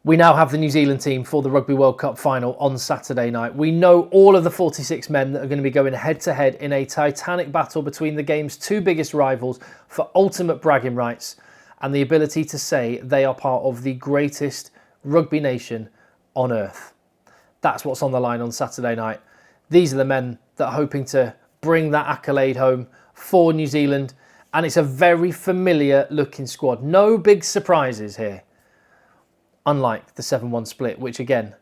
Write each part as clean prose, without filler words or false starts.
We now have the New Zealand team for the Rugby World Cup final on Saturday night. We know all of the 46 men that are going to be going head-to-head in a titanic battle between the game's two biggest rivals for ultimate bragging rights and the ability to say they are part of the greatest rugby nation on earth. That's what's on the line on Saturday night. These are the men that are hoping to bring that accolade home for New Zealand, and it's a very familiar looking squad. No big surprises here. Unlike the 7-1 split, which again,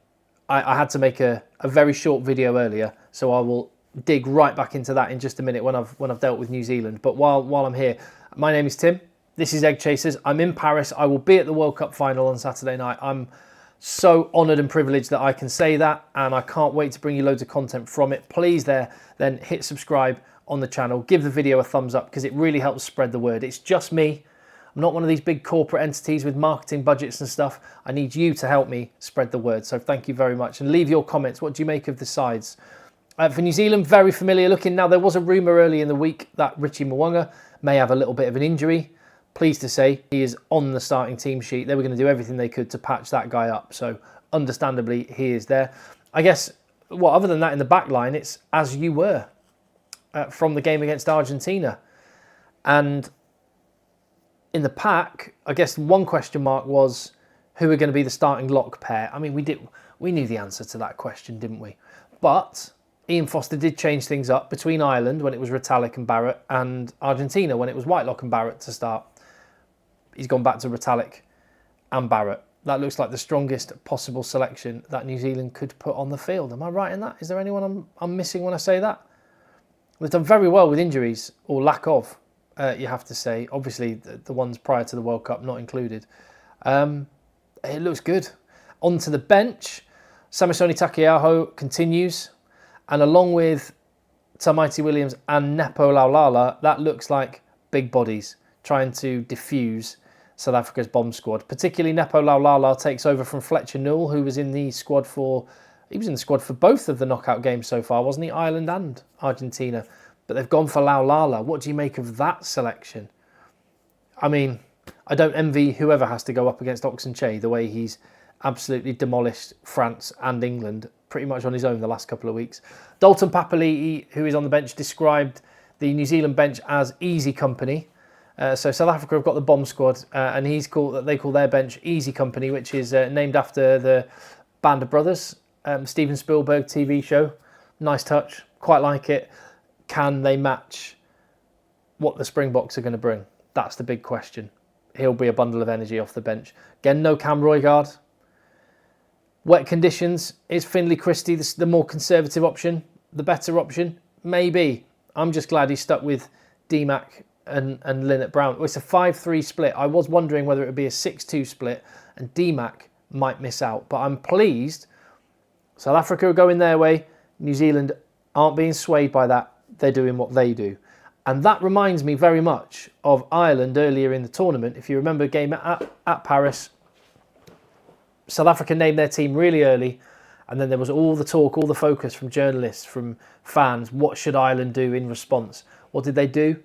I had to make a very short video earlier, so I will dig right back into that in just a minute when I've dealt with New Zealand. But while I'm here, my name is Tim. This is Egg Chasers. I'm in Paris. I will be at the World Cup final on Saturday night. I'm so honoured and privileged that I can say that, and I can't wait to bring you loads of content from it. Please then hit subscribe on the channel. Give the video a thumbs up because it really helps spread the word. It's just me. I'm not one of these big corporate entities with marketing budgets and stuff. I need you to help me spread the word. So thank you very much. And leave your comments. What do you make of the sides? For New Zealand, very familiar looking. Now, there was a rumour early in the week that Richie Mwanga may have a little bit of an injury. Pleased to say he is on the starting team sheet. They were going to do everything they could to patch that guy up. So understandably, he is there. I guess, well, other than that, in the back line, it's as you were from the game against Argentina. And in the pack, I guess one question mark was who are going to be the starting lock pair. I mean, we knew the answer to that question, didn't we? But Ian Foster did change things up between Ireland when it was Retallick and Barrett and Argentina when it was Whitelock and Barrett to start. He's gone back to Retallick and Barrett. That looks like the strongest possible selection that New Zealand could put on the field. Am I right in that? Is there anyone I'm missing when I say that? They've done very well with injuries, or lack of. You have to say, obviously the ones prior to the World Cup not included. It looks good. Onto the bench, Samisoni Taukei'aho continues, and along with Tamaiti Williams and Nepo Laulala, that looks like big bodies trying to diffuse South Africa's bomb squad. Particularly Nepo Laulala takes over from Fletcher Newell, who was in the squad for both of the knockout games so far, wasn't he? Ireland and Argentina. But they've gone for Laulala. What do you make of that selection? I mean, I don't envy whoever has to go up against Oxenche, the way he's absolutely demolished France and England pretty much on his own the last couple of weeks. Dalton Papali'i, who is on the bench, described the New Zealand bench as easy company. So South Africa have got the bomb squad, and they call their bench Easy Company, which is named after the Band of Brothers, Steven Spielberg TV show. Nice touch, quite like it. Can they match what the Springboks are going to bring? That's the big question. He'll be a bundle of energy off the bench. Again, no Cam Roygaard. Wet conditions. Is Finlay Christie the more conservative option? The better option? Maybe. I'm just glad he stuck with D-Mac and Linnett Brown. It's a 5-3 split. I was wondering whether it would be a 6-2 split and D-Mac might miss out. But I'm pleased. South Africa are going their way. New Zealand aren't being swayed by that. They're doing what they do. And that reminds me very much of Ireland earlier in the tournament. If you remember a game at Paris, South Africa named their team really early, and then there was all the talk, all the focus from journalists, from fans. What should Ireland do in response? What did they do?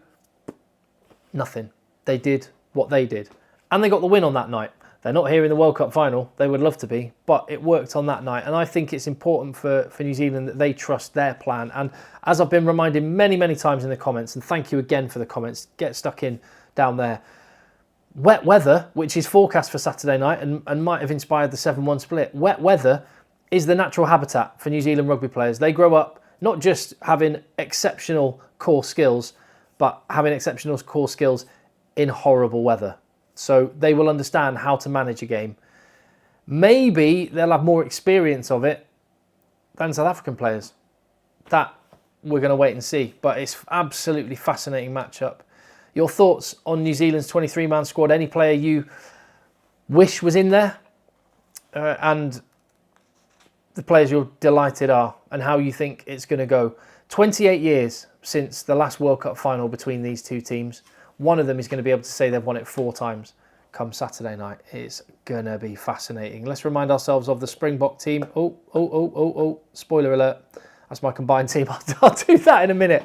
Nothing. They did what they did. And they got the win on that night. They're not here in the World Cup final. They would love to be, but it worked on that night. And I think it's important for New Zealand that they trust their plan. And as I've been reminded many, many times in the comments, and thank you again for the comments, get stuck in down there. Wet weather, which is forecast for Saturday night and might have inspired the 7-1 split. Wet weather is the natural habitat for New Zealand rugby players. They grow up not just having exceptional core skills, but having exceptional core skills in horrible weather. So they will understand how to manage a game. Maybe they'll have more experience of it than South African players. That we're going to wait and see. But it's absolutely fascinating matchup. Your thoughts on New Zealand's 23-man squad? Any player you wish was in there? And the players you're delighted are, and how you think it's going to go. 28 years since the last World Cup final between these two teams. One of them is going to be able to say they've won it 4 times come Saturday night. It's going to be fascinating. Let's remind ourselves of the Springbok team. Oh, spoiler alert. That's my combined team. I'll do that in a minute.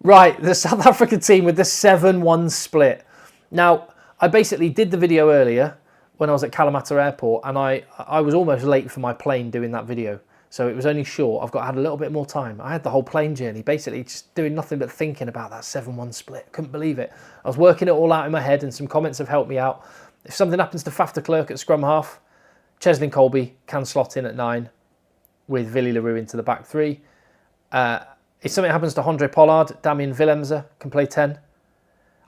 Right, the South African team with the 7-1 split. Now, I basically did the video earlier when I was at Kalamata Airport, and I was almost late for my plane doing that video. So it was only short. I had a little bit more time. I had the whole plane journey, basically just doing nothing but thinking about that 7-1 split. Couldn't believe it. I was working it all out in my head, and some comments have helped me out. If something happens to Faf de Klerk at scrum half, Cheslin Colby can slot in at 9 with Willy Leroux into the back 3. If something happens to Andre Pollard, Damien Willemse can play 10.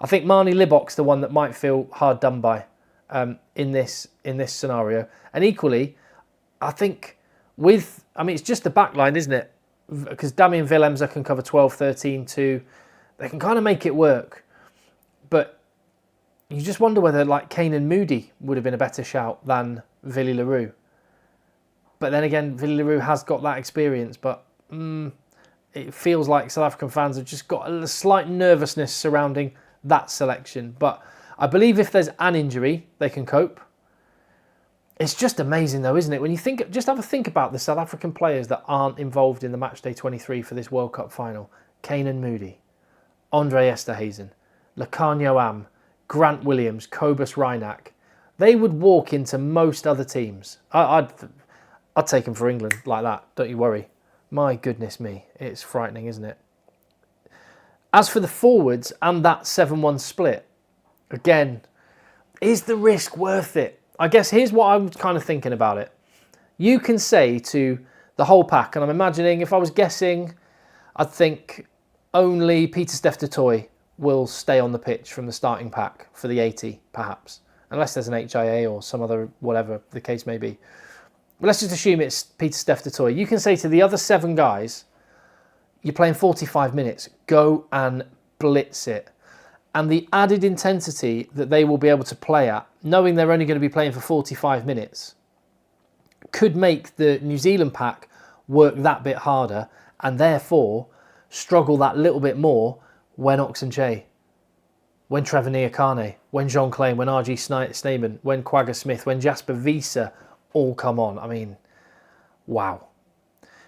I think Marnie Libbok's the one that might feel hard done by in this scenario. And equally, I think it's just the back line, isn't it? Because Damien Willemse can cover 12, 13, 2. They can kind of make it work. But you just wonder whether like Kane and Moody would have been a better shout than Willy Leroux. But then again, Willy Leroux has got that experience, but it feels like South African fans have just got a slight nervousness surrounding that selection. But I believe if there's an injury, they can cope. It's just amazing though, isn't it? When you just have a think about the South African players that aren't involved in the Matchday 23 for this World Cup final. Kane and Moody, Andre Esterhuizen, Lekanyo Am, Grant Williams, Cobus Reinach. They would walk into most other teams. I'd take them for England like that, don't you worry. My goodness me, it's frightening, isn't it? As for the forwards and that 7-1 split, again, is the risk worth it? I guess here's what I'm kind of thinking about it. You can say to the whole pack, and I'm imagining if I was guessing, I'd think only Pieter-Steph du Toit will stay on the pitch from the starting pack for the 80, perhaps. Unless there's an HIA or some other, whatever the case may be. But let's just assume it's Pieter-Steph du Toit. You can say to the other 7 guys, you're playing 45 minutes, go and blitz it. And the added intensity that they will be able to play at, knowing they're only going to be playing for 45 minutes, could make the New Zealand pack work that bit harder and therefore struggle that little bit more when Oxenche, when Trevor Nyakane, when John Klein, when RG Snyman, when Quagga Smith, when Jasper Wiese all come on. I mean, wow.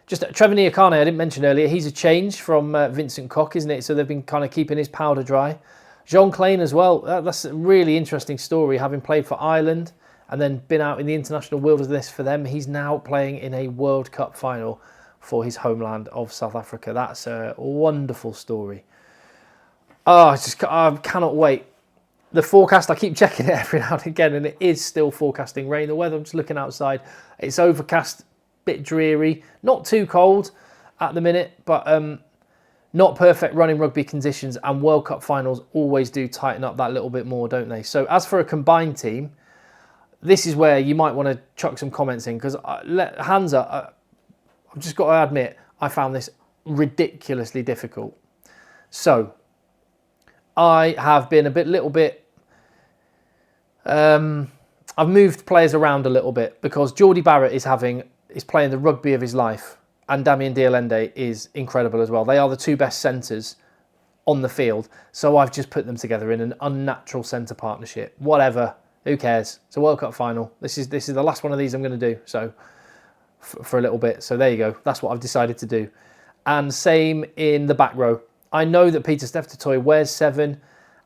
Just Trevor Nyakane, I didn't mention earlier, he's a change from Vincent Koch, isn't it? So they've been kind of keeping his powder dry. Jean Klein as well, that's a really interesting story, having played for Ireland and then been out in the international wilderness for them. He's now playing in a World Cup final for his homeland of South Africa. That's a wonderful story. Oh, I cannot wait. The forecast, I keep checking it every now and again, and it is still forecasting rain. The weather, I'm just looking outside. It's overcast, bit dreary, not too cold at the minute, but not perfect running rugby conditions, and World Cup finals always do tighten up that little bit more, don't they? So as for a combined team, this is where you might want to chuck some comments in, because Hansa, I've just got to admit, I found this ridiculously difficult. So I have been I've moved players around a little bit because Geordie Barrett is playing the rugby of his life, and Damien Diolende is incredible as well. They are the 2 best centres on the field, so I've just put them together in an unnatural centre partnership. Whatever, who cares? It's a World Cup final. This is the last one of these I'm going to do, so for a little bit. So there you go. That's what I've decided to do. And same in the back row. I know that Pieter-Steph du Toit wears 7,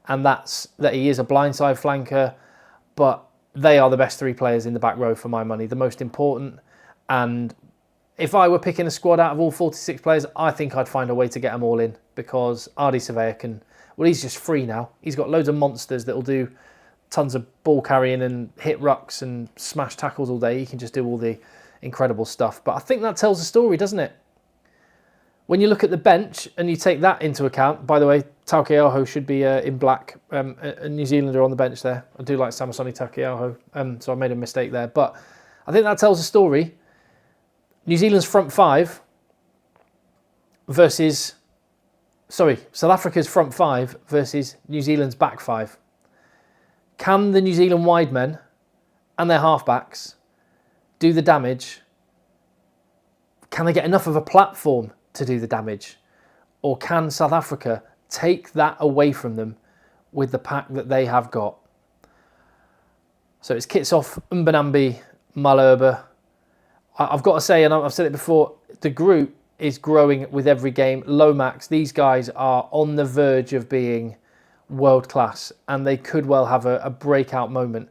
and that he is a blindside flanker, but they are the best 3 players in the back row for my money, the most important. And if I were picking a squad out of all 46 players, I think I'd find a way to get them all in, because Ardie Savea he's just free now. He's got loads of monsters that will do tons of ball carrying and hit rucks and smash tackles all day. He can just do all the incredible stuff. But I think that tells a story, doesn't it? When you look at the bench and you take that into account, by the way, Taukei'aho should be in black, a New Zealander on the bench there. I do like Samisoni Taukei'aho, so I made a mistake there. But I think that tells a story. New Zealand's front 5 versus... South Africa's front 5 versus New Zealand's back 5. Can the New Zealand wide men and their halfbacks do the damage? Can they get enough of a platform to do the damage? Or can South Africa take that away from them with the pack that they have got? So it's Kitsoff, Mbanambi, Malherbe. I've got to say, and I've said it before, the group is growing with every game. Lomax, these guys are on the verge of being world class, and they could well have a breakout moment.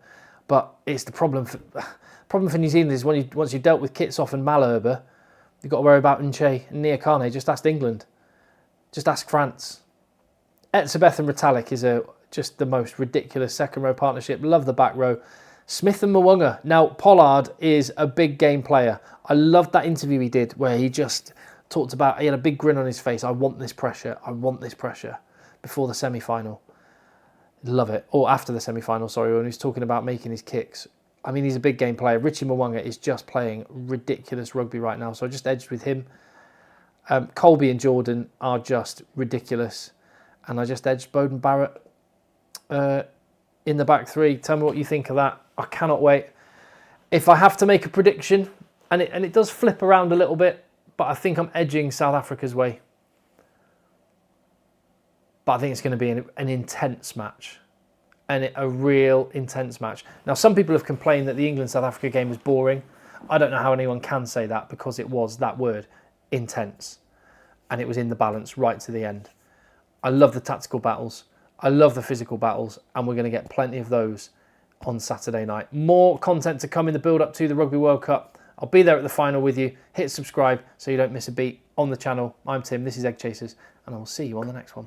But it's the problem for New Zealand is once you've dealt with Kitsoff and Malherbe, you've got to worry about Nche and Niakane. Just ask England. Just ask France. Etzebeth and Retallick is just the most ridiculous second row partnership. Love the back row. Smith and Mwanga. Now, Pollard is a big game player. I loved that interview he did where he just talked about, he had a big grin on his face. I want this pressure. I want this pressure before the semi-final. Love it. Or after the semi-final, sorry, when he's talking about making his kicks. I mean, he's a big game player. Richie Mwanga is just playing ridiculous rugby right now. So I just edged with him. Colby and Jordan are just ridiculous. And I just edged Bowden Barrett in the back three. Tell me what you think of that. I cannot wait. If I have to make a prediction, and it does flip around a little bit, but I think I'm edging South Africa's way. But I think it's going to be an intense match. And a real intense match. Now, some people have complained that the England-South Africa game was boring. I don't know how anyone can say that because it was that word, intense. And it was in the balance right to the end. I love the tactical battles. I love the physical battles. And we're going to get plenty of those on Saturday night. More content to come in the build-up to the Rugby World Cup. I'll be there at the final with you. Hit subscribe so you don't miss a beat on the channel. I'm Tim, this is Egg Chasers, and I will see you on the next one.